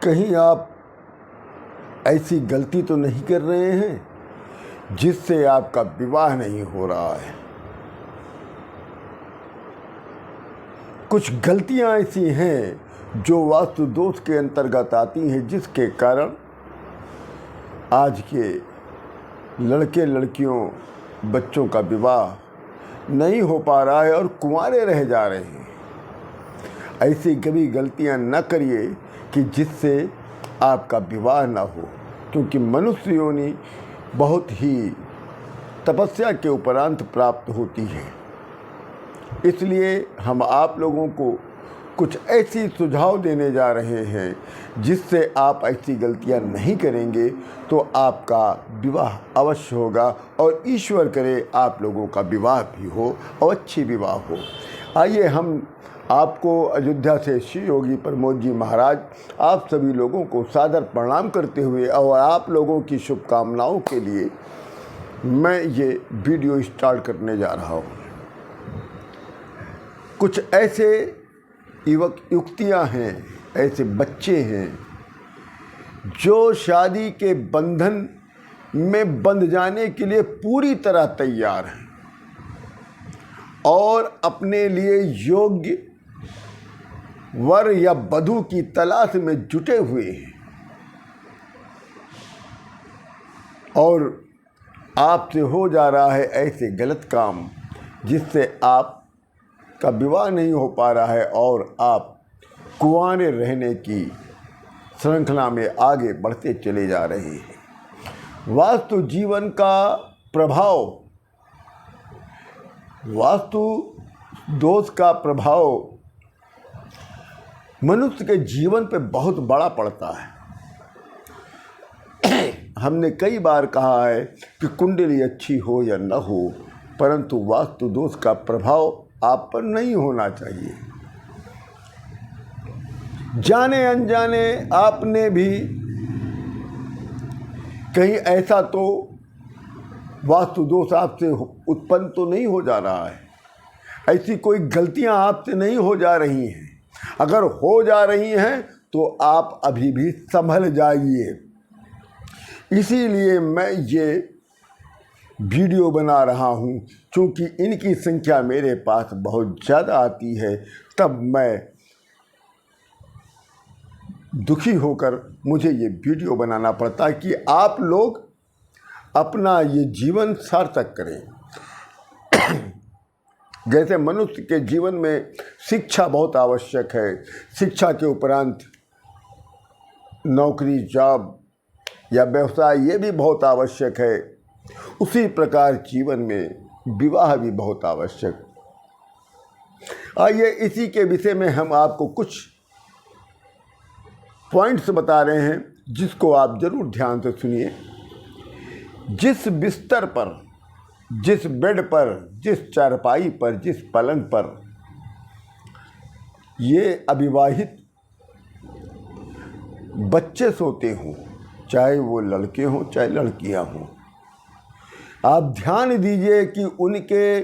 कहीं आप ऐसी गलती तो नहीं कर रहे हैं जिससे आपका विवाह नहीं हो रहा है। कुछ गलतियां ऐसी हैं जो वास्तु दोष के अंतर्गत आती हैं, जिसके कारण आज के लड़के लड़कियों बच्चों का विवाह नहीं हो पा रहा है और कुंवारे रह जा रहे हैं। ऐसी कभी गलतियां न करिए कि जिससे आपका विवाह ना हो, क्योंकि मनुष्य योनि बहुत ही तपस्या के उपरांत प्राप्त होती है। इसलिए हम आप लोगों को कुछ ऐसी सुझाव देने जा रहे हैं जिससे आप ऐसी गलतियां नहीं करेंगे तो आपका विवाह अवश्य होगा और ईश्वर करे आप लोगों का विवाह भी हो और अच्छी विवाह हो। आइए हम आपको अयोध्या से श्री योगी प्रमोद जी महाराज आप सभी लोगों को सादर प्रणाम करते हुए और आप लोगों की शुभकामनाओं के लिए मैं ये वीडियो स्टार्ट करने जा रहा हूँ। कुछ ऐसे युवतियाँ हैं, ऐसे बच्चे हैं जो शादी के बंधन में बंध जाने के लिए पूरी तरह तैयार हैं और अपने लिए योग्य वर या वधू की तलाश में जुटे हुए हैं और आपसे हो जा रहा है ऐसे गलत काम जिससे आपका विवाह नहीं हो पा रहा है और आप कुंवारे रहने की श्रृंखला में आगे बढ़ते चले जा रहे हैं। वास्तु जीवन का प्रभाव, वास्तु दोष का प्रभाव मनुष्य के जीवन पे बहुत बड़ा पड़ता है। हमने कई बार कहा है कि कुंडली अच्छी हो या न हो, परंतु वास्तु दोष का प्रभाव आप पर नहीं होना चाहिए। जाने अनजाने आपने भी कहीं ऐसा तो वास्तु दोष आपसे उत्पन्न तो नहीं हो जा रहा है, ऐसी कोई गलतियां आपसे नहीं हो जा रही हैं। अगर हो जा रही हैं तो आप अभी भी संभल जाइए। इसीलिए मैं ये वीडियो बना रहा हूँ, क्योंकि इनकी संख्या मेरे पास बहुत ज़्यादा आती है, तब मैं दुखी होकर मुझे ये वीडियो बनाना पड़ता है कि आप लोग अपना ये जीवन सार्थक करें। जैसे मनुष्य के जीवन में शिक्षा बहुत आवश्यक है, शिक्षा के उपरांत नौकरी, जॉब या व्यवसाय ये भी बहुत आवश्यक है, उसी प्रकार जीवन में विवाह भी बहुत आवश्यक। आइए इसी के विषय में हम आपको कुछ पॉइंट्स बता रहे हैं जिसको आप ज़रूर ध्यान से सुनिए। जिस बिस्तर पर, जिस बेड पर, जिस चारपाई पर, जिस पलंग पर ये अविवाहित बच्चे सोते हों, चाहे वो लड़के हों चाहे लड़कियां हों, आप ध्यान दीजिए कि उनके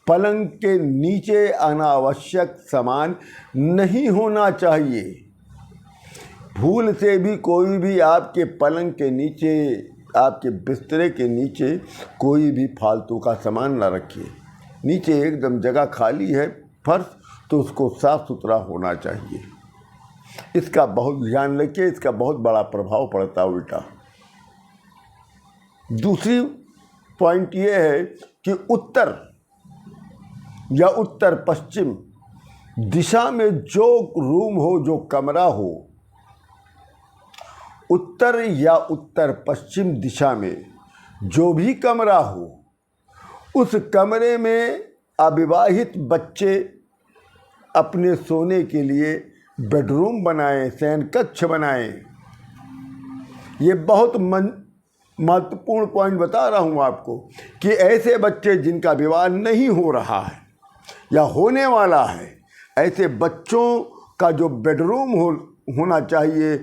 पलंग के नीचे अनावश्यक सामान नहीं होना चाहिए। भूल से भी कोई भी आपके पलंग के नीचे, आपके बिस्तरे के नीचे कोई भी फालतू का सामान ना रखिए। नीचे एकदम जगह खाली है, फर्श, तो उसको साफ़ सुथरा होना चाहिए। इसका बहुत ध्यान रखिए, इसका बहुत बड़ा प्रभाव पड़ता है उल्टा। दूसरी पॉइंट ये है कि उत्तर या उत्तर पश्चिम दिशा में जो रूम हो, जो कमरा हो, उत्तर या उत्तर पश्चिम दिशा में जो भी कमरा हो, उस कमरे में अविवाहित बच्चे अपने सोने के लिए बेडरूम बनाएं, शयन कक्ष बनाएं। ये बहुत महत्वपूर्ण पॉइंट बता रहा हूँ आपको कि ऐसे बच्चे जिनका विवाह नहीं हो रहा है या होने वाला है, ऐसे बच्चों का जो बेडरूम होना चाहिए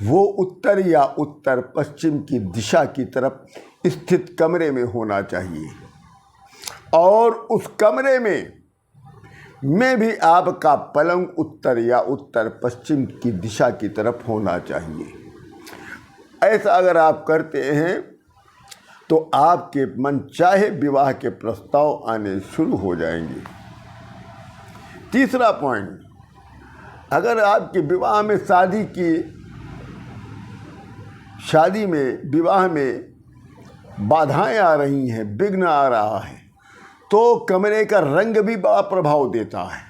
वो उत्तर या उत्तर पश्चिम की दिशा की तरफ स्थित कमरे में होना चाहिए। और उस कमरे में में भी आपका पलंग उत्तर या उत्तर पश्चिम की दिशा की तरफ होना चाहिए। ऐसा अगर आप करते हैं तो आपके मन चाहे विवाह के प्रस्ताव आने शुरू हो जाएंगे। तीसरा पॉइंट, अगर आपके विवाह में विवाह में बाधाएं आ रही हैं, विघ्न आ रहा है, तो कमरे का रंग भी बड़ा प्रभाव देता है।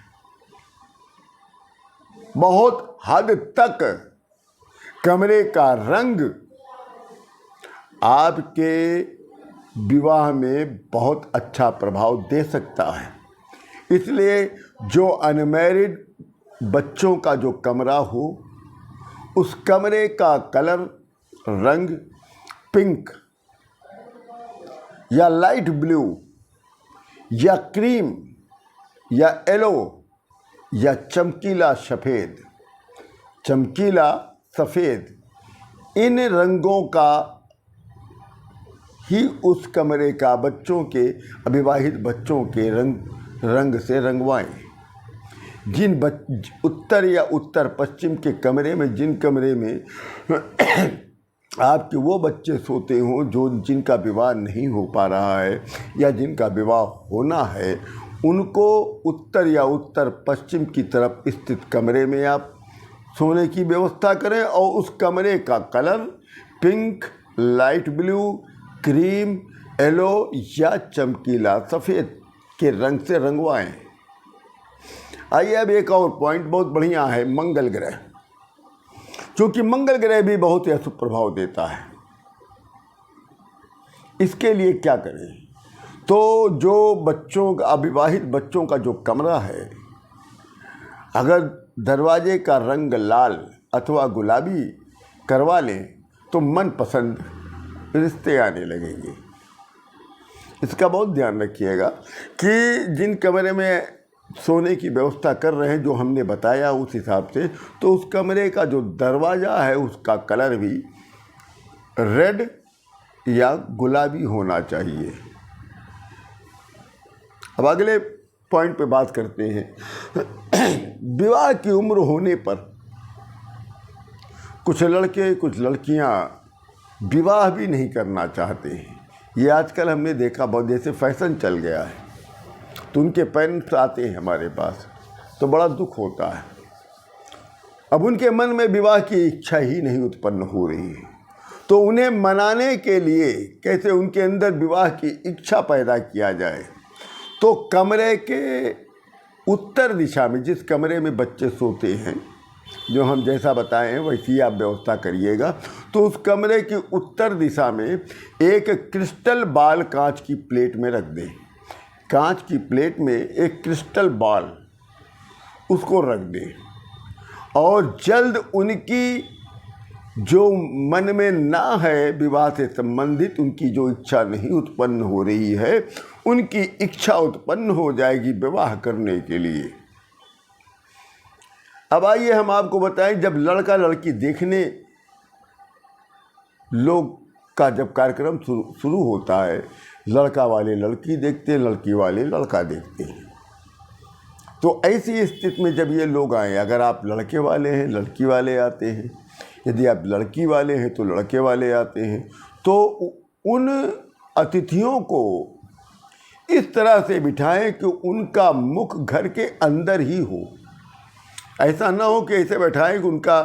बहुत हद तक कमरे का रंग आपके विवाह में बहुत अच्छा प्रभाव दे सकता है। इसलिए जो अनमैरिड बच्चों का जो कमरा हो, उस कमरे का कलर रंग पिंक या लाइट ब्लू या क्रीम या येलो या चमकीला सफ़ेद, इन रंगों का ही उस कमरे का बच्चों के, अविवाहित बच्चों के रंग से रंगवाएं। उत्तर या उत्तर पश्चिम के कमरे में, जिन कमरे में आपके वो बच्चे सोते हों जिनका विवाह नहीं हो पा रहा है या जिनका विवाह होना है, उनको उत्तर या उत्तर पश्चिम की तरफ स्थित कमरे में आप सोने की व्यवस्था करें और उस कमरे का colour pink, light blue, cream, yellow या चमकीला सफ़ेद के रंग से रंगवाएं। आइए अब एक और पॉइंट बहुत बढ़िया है, मंगल ग्रह। क्योंकि मंगल ग्रह भी बहुत ही अशुभ प्रभाव देता है। इसके लिए क्या करें? तो जो अविवाहित बच्चों का जो कमरा है, अगर दरवाजे का रंग लाल अथवा गुलाबी करवा लें तो मनपसंद रिश्ते आने लगेंगे। इसका बहुत ध्यान रखिएगा कि जिन कमरे में सोने की व्यवस्था कर रहे हैं, जो हमने बताया उस हिसाब से, तो उस कमरे का जो दरवाज़ा है उसका कलर भी रेड या गुलाबी होना चाहिए। अब अगले पॉइंट पे बात करते हैं। विवाह की उम्र होने पर कुछ लड़के कुछ लड़कियां विवाह भी नहीं करना चाहते हैं। ये आजकल हमने देखा, बहुत जैसे फैशन चल गया है, तो उनके पेरेंट्स आते हैं हमारे पास तो बड़ा दुख होता है। अब उनके मन में विवाह की इच्छा ही नहीं उत्पन्न हो रही है, तो उन्हें मनाने के लिए कैसे उनके अंदर विवाह की इच्छा पैदा किया जाए, तो कमरे के उत्तर दिशा में, जिस कमरे में बच्चे सोते हैं, जो हम जैसा बताए हैं वैसी आप व्यवस्था करिएगा, तो उस कमरे की उत्तर दिशा में एक क्रिस्टल बॉल कांच की प्लेट में रख दें। कांच की प्लेट में एक क्रिस्टल बॉल उसको रख दें और जल्द उनकी जो मन में ना है विवाह से संबंधित, उनकी जो इच्छा नहीं उत्पन्न हो रही है, उनकी इच्छा उत्पन्न हो जाएगी विवाह करने के लिए। अब आइए हम आपको बताएं, जब लड़का लड़की देखने लोग का जब कार्यक्रम शुरू होता है, लड़का वाले लड़की देखते हैं, लड़की वाले लड़का देखते हैं। तो ऐसी स्थिति में जब ये लोग आए, अगर आप लड़के वाले हैं लड़की वाले आते हैं, यदि आप लड़की वाले हैं तो लड़के वाले आते हैं, तो उन अतिथियों को इस तरह से बिठाएं कि उनका मुख घर के अंदर ही हो। ऐसा ना हो कि ऐसे बैठाएं कि उनका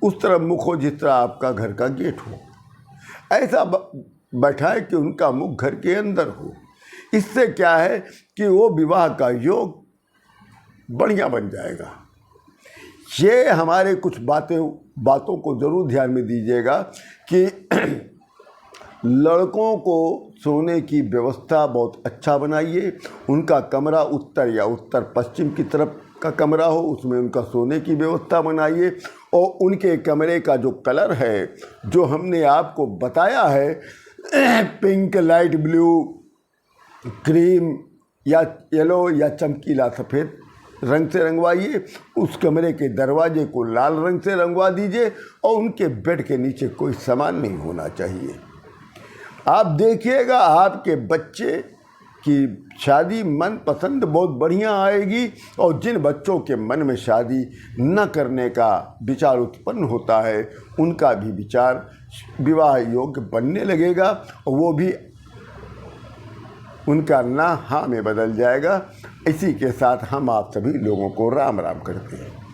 उस तरफ मुख हो जिस तरह आपका घर का गेट हो। ऐसा बैठाएं कि उनका मुख घर के अंदर हो। इससे क्या है कि वो विवाह का योग बढ़िया बन जाएगा। ये हमारे कुछ बातों को ज़रूर ध्यान में दीजिएगा कि लड़कों को सोने की व्यवस्था बहुत अच्छा बनाइए। उनका कमरा उत्तर या उत्तर पश्चिम की तरफ का कमरा हो, उसमें उनका सोने की व्यवस्था बनाइए और उनके कमरे का जो कलर है, जो हमने आपको बताया है, पिंक, लाइट ब्लू, क्रीम या येलो या चमकीला सफ़ेद रंग से रंगवाइए। उस कमरे के दरवाजे को लाल रंग से रंगवा दीजिए और उनके बेड के नीचे कोई सामान नहीं होना चाहिए। आप देखिएगा आपके बच्चे कि शादी मन पसंद बहुत बढ़िया आएगी, और जिन बच्चों के मन में शादी न करने का विचार उत्पन्न होता है उनका भी विचार विवाह योग्य बनने लगेगा, और वो भी उनका ना हाँ में बदल जाएगा। इसी के साथ हम आप सभी लोगों को राम राम करते हैं।